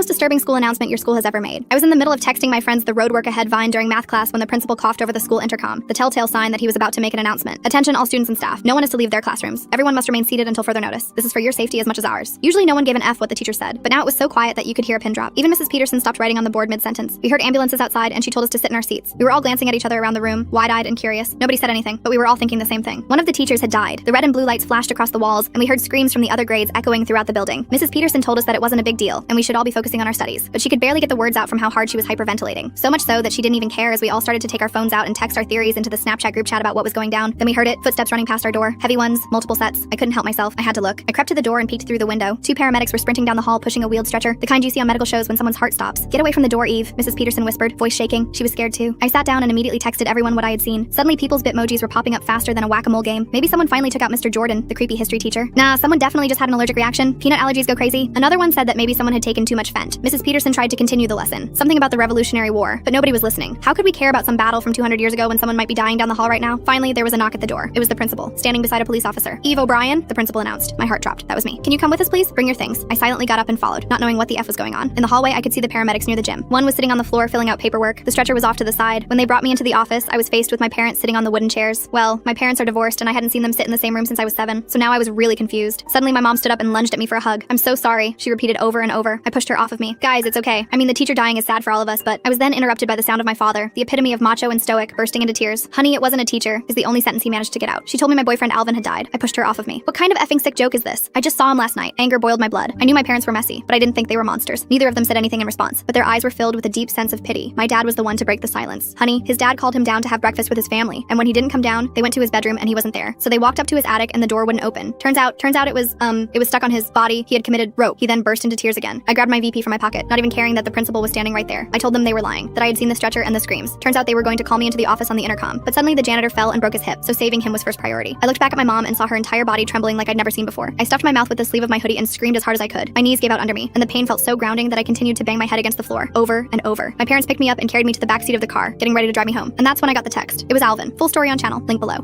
most disturbing school announcement your school has ever made? I was in the middle of texting my friends the road work ahead vine during math class when the principal coughed over the school intercom, the telltale sign that he was about to make an announcement. Attention all students and staff. No one is to leave their classrooms. Everyone must remain seated until further notice. This is for your safety as much as ours. Usually no one gave an F what the teacher said, but now it was so quiet that you could hear a pin drop. Even Mrs. Peterson stopped writing on the board mid-sentence. We heard ambulances outside and she told us to sit in our seats. We were all glancing at each other around the room, wide-eyed and curious. Nobody said anything, but we were all thinking the same thing. One of the teachers had died. The red and blue lights flashed across the walls, and we heard screams from the other grades echoing throughout the building. Mrs. Peterson told us that it wasn't a big deal, and we should all be focusing on our studies. But she could barely get the words out from how hard she was hyperventilating. So much so that she didn't even care as we all started to take our phones out and text our theories into the Snapchat group chat about what was going down. Then we heard it, footsteps running past our door, heavy ones, multiple sets. I couldn't help myself. I had to look. I crept to the door and peeked through the window. Two paramedics were sprinting down the hall pushing a wheeled stretcher, the kind you see on medical shows when someone's heart stops. "Get away from the door, Eve," Mrs. Peterson whispered, voice shaking. She was scared too. I sat down and immediately texted everyone what I had seen. Suddenly people's Bitmojis were popping up faster than a whack-a-mole game. Maybe someone finally took out Mr. Jordan, the creepy history teacher. Nah, someone definitely just had an allergic reaction. Peanut allergies go crazy. Another one said that maybe someone had taken too much Fent. Mrs. Peterson tried to continue the lesson. Something about the Revolutionary War, but nobody was listening. How could we care about some battle from 200 years ago when someone might be dying down the hall right now? Finally, there was a knock at the door. It was the principal, standing beside a police officer. "Eve O'Brien," the principal announced. My heart dropped. That was me. "Can you come with us, please? Bring your things." I silently got up and followed, not knowing what the F was going on. In the hallway, I could see the paramedics near the gym. One was sitting on the floor filling out paperwork. The stretcher was off to the side. When they brought me into the office, I was faced with my parents sitting on the wooden chairs. Well, my parents are divorced and I hadn't seen them sit in the same room since I was 7, so now I was really confused. Suddenly, my mom stood up and lunged at me for a hug. "I'm so sorry," she repeated over and over. I pushed her off of me. "Guys, it's okay. I mean, the teacher dying is sad for all of us, but..." I was then interrupted by the sound of my father, the epitome of macho and stoic, bursting into tears. "Honey, it wasn't a teacher," is the only sentence he managed to get out. She told me my boyfriend Alvin had died. I pushed her off of me. What kind of effing sick joke is this? I just saw him last night. Anger boiled my blood. I knew my parents were messy, but I didn't think they were monsters. Neither of them said anything in response, but their eyes were filled with a deep sense of pity. My dad was the one to break the silence. "Honey, his dad called him down to have breakfast with his family, and when he didn't come down, they went to his bedroom and he wasn't there. So they walked up to his attic and the door wouldn't open. Turns out it was stuck on his body. He had committed rope." He then burst into tears again. I grabbed my VP from my pocket, not even caring that the principal was standing right there. I told them they were lying, that I had seen the stretcher and the screams. Turns out they were going to call me into the office on the intercom, but suddenly the janitor fell and broke his hip, so saving him was first priority. I looked back at my mom and saw her entire body trembling like I'd never seen before. I stuffed my mouth with the sleeve of my hoodie and screamed as hard as I could. My knees gave out under me, and the pain felt so grounding that I continued to bang my head against the floor, over and over. My parents picked me up and carried me to the back seat of the car, getting ready to drive me home. And that's when I got the text. It was Alvin. Full story on channel, link below.